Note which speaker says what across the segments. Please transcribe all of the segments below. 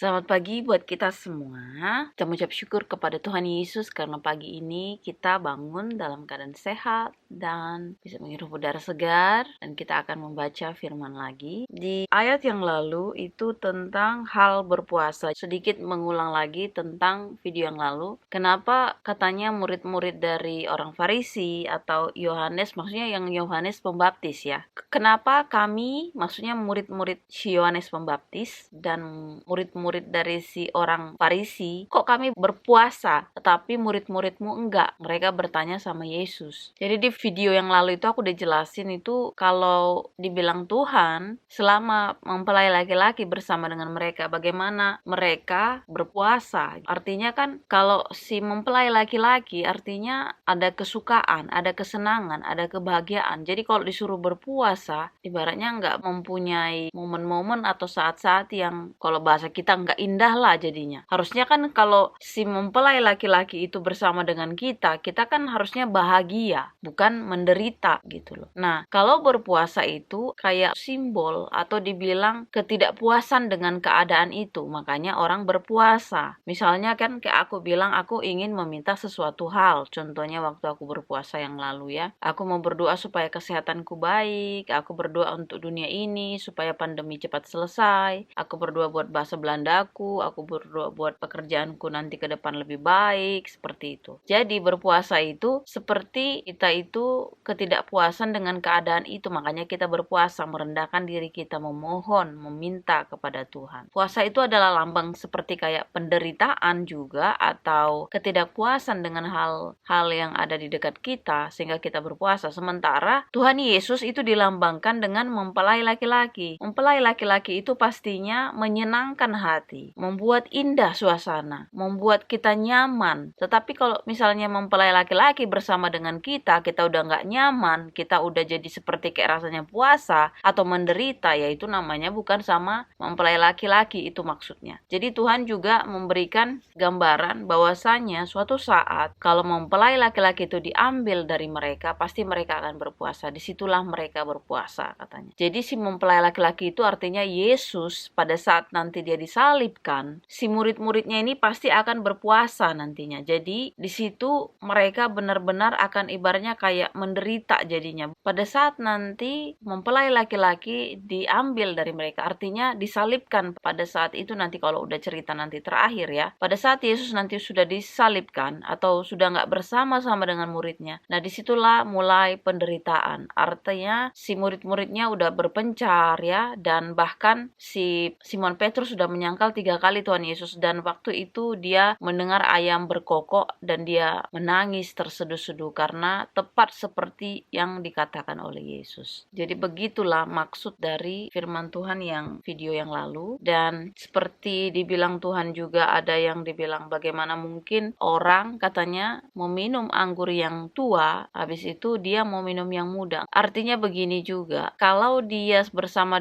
Speaker 1: Selamat pagi buat kita semua. Kita mengucap syukur kepada Tuhan Yesus karena pagi ini kita bangun dalam keadaan sehat dan bisa menghirup udara segar, dan kita akan membaca firman lagi. Di ayat yang lalu itu tentang hal berpuasa. Sedikit mengulang lagi tentang video yang lalu. Kenapa katanya murid-murid dari orang Farisi atau Yohanes, maksudnya yang Yohanes Pembaptis ya. Kenapa kami, maksudnya murid-murid si Yohanes Pembaptis dan murid-murid dari si orang Farisi, kok kami berpuasa tetapi murid-muridmu enggak? Mereka bertanya sama Yesus. Jadi di video yang lalu itu aku udah jelasin itu kalau dibilang Tuhan selama mempelai laki-laki bersama dengan mereka, bagaimana mereka berpuasa. Artinya kan kalau si mempelai laki-laki artinya ada kesukaan, ada kesenangan, ada kebahagiaan. Jadi kalau disuruh berpuasa ibaratnya nggak mempunyai momen-momen atau saat-saat yang kalau bahasa kita nggak indah lah jadinya. Harusnya kan kalau si mempelai laki-laki itu bersama dengan kita kan harusnya bahagia, bukan menderita gitu loh. Nah, kalau berpuasa itu kayak simbol atau dibilang ketidakpuasan dengan keadaan itu, makanya orang berpuasa. Misalnya kan kayak aku bilang aku ingin meminta sesuatu hal, contohnya waktu aku berpuasa yang lalu ya, aku mau berdoa supaya kesehatanku baik, aku berdoa untuk dunia ini supaya pandemi cepat selesai, aku berdoa buat bahasa Belandaku, aku berdoa buat pekerjaanku nanti ke depan lebih baik, seperti itu. Jadi berpuasa itu seperti kita itu ketidakpuasan dengan keadaan itu, makanya kita berpuasa, merendahkan diri kita, memohon, meminta kepada Tuhan. Puasa itu adalah lambang seperti kayak penderitaan juga atau ketidakpuasan dengan hal-hal yang ada di dekat kita sehingga kita berpuasa. Sementara Tuhan Yesus itu dilambangkan dengan mempelai laki-laki. Mempelai laki-laki itu pastinya menyenangkan hati, membuat indah suasana, membuat kita nyaman. Tetapi kalau misalnya mempelai laki-laki bersama dengan kita udah nggak nyaman, kita udah jadi seperti kayak rasanya puasa atau menderita, yaitu namanya bukan sama mempelai laki-laki itu maksudnya. Jadi Tuhan juga memberikan gambaran bahwasanya suatu saat kalau mempelai laki-laki itu diambil dari mereka, pasti mereka akan berpuasa. Disitulah mereka berpuasa katanya. Jadi si mempelai laki-laki itu artinya Yesus pada saat nanti dia disalibkan, si murid-muridnya ini pasti akan berpuasa nantinya. Jadi di situ mereka benar-benar akan ibaratnya kayak menderita jadinya. Pada saat nanti mempelai laki-laki diambil dari mereka, artinya disalibkan pada saat itu nanti kalau udah cerita nanti terakhir ya. Pada saat Yesus nanti sudah disalibkan atau sudah nggak bersama-sama dengan muridnya. Nah disitulah mulai penderitaan. Artinya si murid-muridnya udah berpencar ya, dan bahkan si Simon Petrus sudah menyangkal 3 kali Tuhan Yesus, dan waktu itu dia mendengar ayam berkokok dan dia menangis terseduh-seduh karena tepat seperti yang dikatakan oleh Yesus. Jadi begitulah maksud dari firman Tuhan yang video yang lalu. Dan seperti dibilang Tuhan juga ada yang dibilang bagaimana mungkin orang katanya meminum anggur yang tua, habis itu dia mau minum yang muda. Artinya begini juga, kalau dia bersama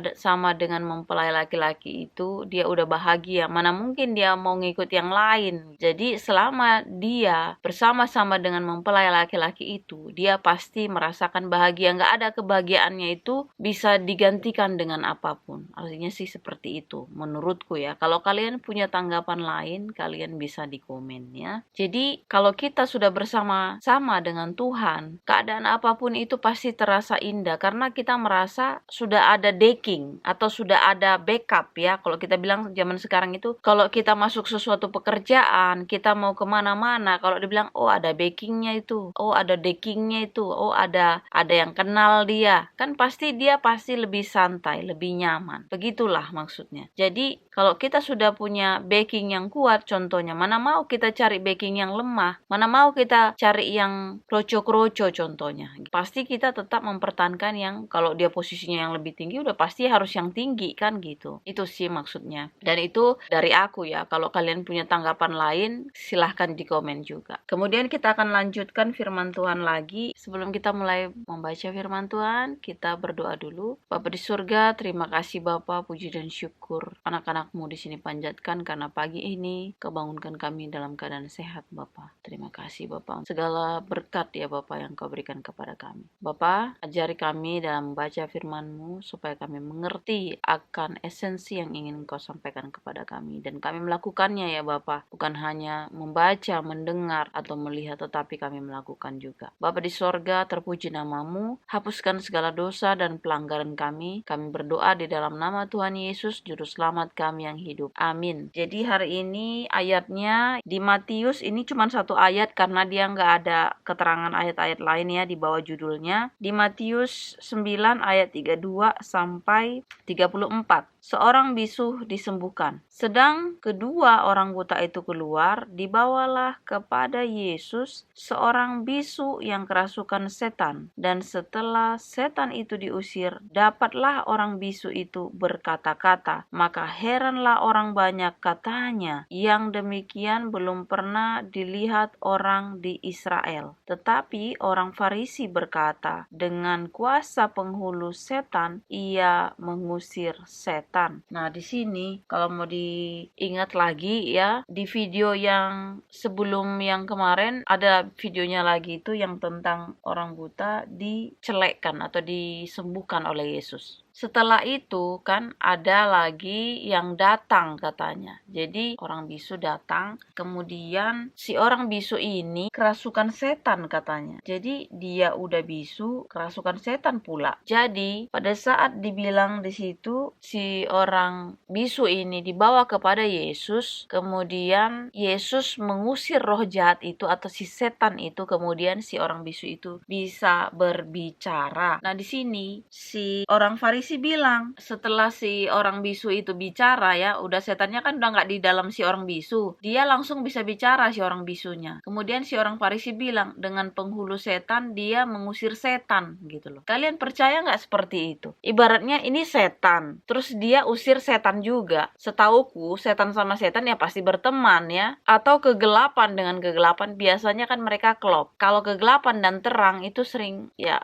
Speaker 1: dengan mempelai laki-laki itu dia udah bahagia, mana mungkin dia mau ngikut yang lain. Jadi selama dia bersama-sama dengan mempelai laki-laki itu, dia pasti merasakan bahagia. Nggak ada kebahagiaannya itu bisa digantikan dengan apapun. Artinya sih seperti itu menurutku ya. Kalau kalian punya tanggapan lain, kalian bisa di komen ya. Jadi kalau kita sudah bersama-sama dengan Tuhan, keadaan apapun itu pasti terasa indah karena kita merasa sudah ada decking atau sudah ada backup ya. Kalau kita bilang zaman sekarang itu, kalau kita masuk sesuatu pekerjaan, kita mau kemana-mana, kalau dibilang oh ada backingnya itu, oh ada deckingnya itu, oh ada yang kenal dia, kan dia pasti lebih santai, lebih nyaman. Begitulah maksudnya. Jadi kalau kita sudah punya backing yang kuat, contohnya mana mau kita cari backing yang lemah, mana mau kita cari yang kroco-kroco contohnya. Pasti kita tetap mempertahankan yang kalau dia posisinya yang lebih tinggi udah pasti harus yang tinggi kan gitu. Itu sih maksudnya. Dan itu dari aku ya. Kalau kalian punya tanggapan lain silahkan di komen juga. Kemudian kita akan lanjutkan firman Tuhan lagi. Sebelum kita mulai membaca firman Tuhan, kita berdoa dulu. Bapa di surga, terima kasih Bapa, puji dan syukur anak-anakmu di sini panjatkan karena pagi ini kebangunkan kami dalam keadaan sehat Bapa. Terima kasih Bapa. Segala berkat ya Bapa yang kau berikan kepada kami. Bapa, ajari kami dalam membaca firman-Mu supaya kami mengerti akan esensi yang ingin Kau sampaikan berikan kepada kami. Dan kami melakukannya ya Bapa, bukan hanya membaca, mendengar, atau melihat, tetapi kami melakukan juga. Bapa di sorga, terpuji namamu, hapuskan segala dosa dan pelanggaran kami. Kami berdoa di dalam nama Tuhan Yesus, Juru Selamat kami yang hidup. Amin. Jadi hari ini ayatnya di Matius ini cuma satu ayat karena dia nggak ada keterangan ayat-ayat lain ya di bawah judulnya. Di Matius 9 ayat 32 sampai 34. Seorang bisu disembuhkan. Sedang kedua orang buta itu keluar, dibawalah kepada Yesus seorang bisu yang kerasukan setan. Dan setelah setan itu diusir, dapatlah orang bisu itu berkata-kata. Maka heranlah orang banyak, katanya, yang demikian belum pernah dilihat orang di Israel. Tetapi orang Farisi berkata, dengan kuasa penghulu setan, ia mengusir setan. Nah, di sini kalau mau diingat lagi ya, di video yang sebelum yang kemarin ada videonya lagi itu yang tentang orang buta dicelekkan atau disembuhkan oleh Yesus. Setelah itu kan ada lagi yang datang katanya. Jadi orang bisu datang, kemudian si orang bisu ini kerasukan setan katanya. Jadi dia udah bisu, kerasukan setan pula. Jadi pada saat dibilang di situ si orang bisu ini dibawa kepada Yesus, kemudian Yesus mengusir roh jahat itu atau si setan itu, kemudian si orang bisu itu bisa berbicara. Nah, di sini si orang Farisi bilang setelah si orang bisu itu bicara ya, udah setannya kan udah nggak di dalam si orang bisu, dia langsung bisa bicara si orang bisunya. Kemudian si orang Farisi bilang dengan penghulu setan dia mengusir setan gitu loh. Kalian percaya nggak seperti itu? Ibaratnya ini setan, terus dia usir setan juga. Setauku setan sama setan ya pasti berteman ya, atau kegelapan dengan kegelapan, biasanya kan mereka klop. Kalau kegelapan dan terang itu sering ya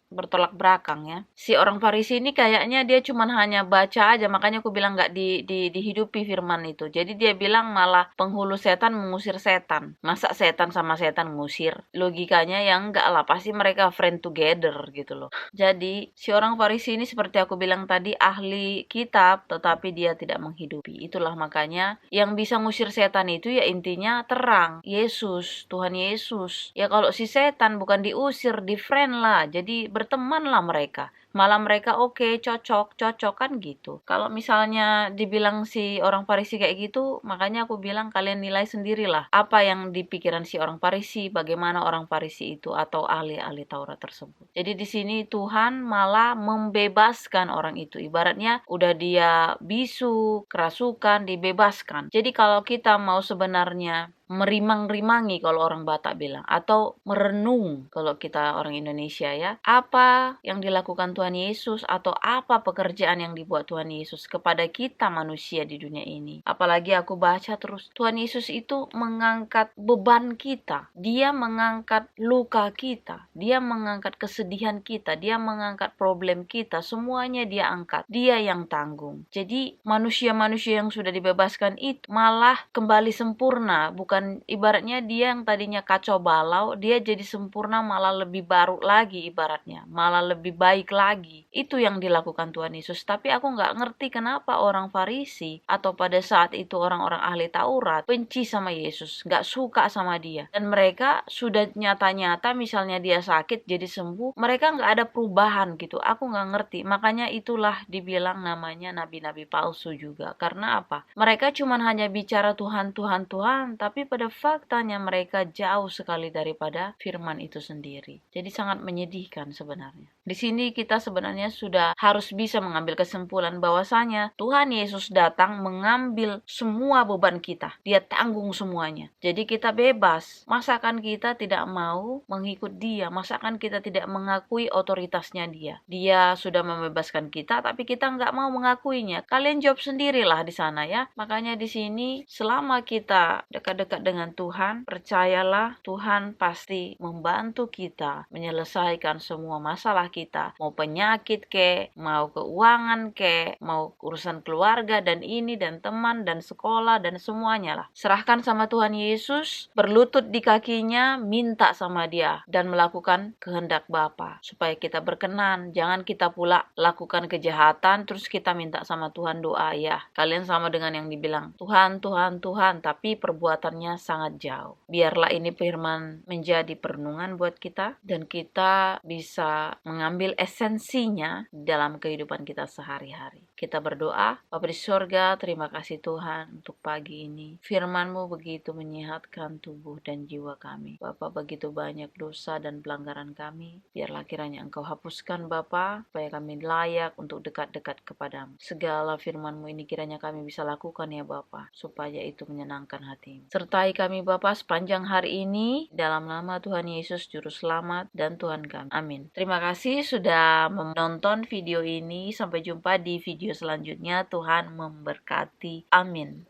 Speaker 1: bertolak belakang ya. Si orang Farisi ini kayaknya dia cuman hanya baca aja, makanya aku bilang nggak dihidupi firman itu. Jadi dia bilang malah penghulu setan mengusir setan. Masa setan sama setan ngusir? Logikanya yang enggak lah, pasti mereka friend together gitu loh. Jadi si orang Farisi ini seperti aku bilang tadi ahli kitab, tetapi dia tidak menghidupi. Itulah makanya yang bisa ngusir setan itu ya intinya terang, Yesus, Tuhan Yesus. Ya kalau si setan bukan diusir, di friend lah. Jadi berteman lah mereka. Malah mereka oke, cocok kan gitu. Kalau misalnya dibilang si orang Farisi kayak gitu, makanya aku bilang kalian nilai sendirilah apa yang di pikiran si orang Farisi, bagaimana orang Farisi itu atau ahli-ahli Taurat tersebut. Jadi di sini Tuhan malah membebaskan orang itu. Ibaratnya udah dia bisu, kerasukan, dibebaskan. Jadi kalau kita mau sebenarnya merimang-rimangi kalau orang Batak bilang, atau merenung kalau kita orang Indonesia ya, apa yang dilakukan Tuhan Yesus atau apa pekerjaan yang dibuat Tuhan Yesus kepada kita manusia di dunia ini. Apalagi aku baca terus, Tuhan Yesus itu mengangkat beban kita, dia mengangkat luka kita, dia mengangkat kesedihan kita, dia mengangkat problem kita, semuanya dia angkat, dia yang tanggung. Jadi manusia-manusia yang sudah dibebaskan itu malah kembali sempurna, bukan ibaratnya dia yang tadinya kacau balau, dia jadi sempurna, malah lebih baru lagi ibaratnya, malah lebih baik lagi. Itu yang dilakukan Tuhan Yesus. Tapi aku nggak ngerti kenapa orang Farisi atau pada saat itu orang-orang ahli Taurat benci sama Yesus, nggak suka sama dia. Dan mereka sudah nyata-nyata misalnya dia sakit jadi sembuh, mereka nggak ada perubahan gitu. Aku nggak ngerti. Makanya itulah dibilang namanya nabi-nabi palsu juga. Karena apa? Mereka cuma hanya bicara Tuhan, Tuhan, Tuhan, tapi pada faktanya mereka jauh sekali daripada firman itu sendiri. Jadi sangat menyedihkan sebenarnya. Di sini kita sebenarnya sudah harus bisa mengambil kesimpulan bahwasanya Tuhan Yesus datang mengambil semua beban kita. Dia tanggung semuanya. Jadi kita bebas. Masakan kita tidak mau mengikut dia? Masakan kita tidak mengakui otoritasnya dia? Dia sudah membebaskan kita, tapi kita nggak mau mengakuinya. Kalian jawab sendirilah di sana ya. Makanya di sini selama kita dekat-dekat dengan Tuhan, percayalah Tuhan pasti membantu kita menyelesaikan semua masalah kita, mau penyakit ke, mau keuangan ke, mau urusan keluarga dan ini dan teman dan sekolah dan semuanya lah. Serahkan sama Tuhan Yesus, berlutut di kakinya, minta sama Dia dan melakukan kehendak Bapa supaya kita berkenan. Jangan kita pula lakukan kejahatan terus kita minta sama Tuhan doa ya. Kalian sama dengan yang dibilang Tuhan, Tuhan, Tuhan, tapi perbuatannya sangat jauh. Biarlah ini firman menjadi perenungan buat kita dan kita bisa mengambil esensinya dalam kehidupan kita sehari-hari. Kita berdoa. Bapa di surga, terima kasih Tuhan untuk pagi ini. Firman-Mu begitu menyehatkan tubuh dan jiwa kami. Bapa, begitu banyak dosa dan pelanggaran kami. Biarlah kiranya Engkau hapuskan Bapa, supaya kami layak untuk dekat-dekat kepadamu. Segala firman-Mu ini kiranya kami bisa lakukan ya Bapa, supaya itu menyenangkan hati-Mu. Sertai kami Bapa sepanjang hari ini, dalam nama Tuhan Yesus Juru Selamat dan Tuhan kami. Amin. Terima kasih sudah menonton video ini. Sampai jumpa di video selanjutnya. Tuhan memberkati. Amin.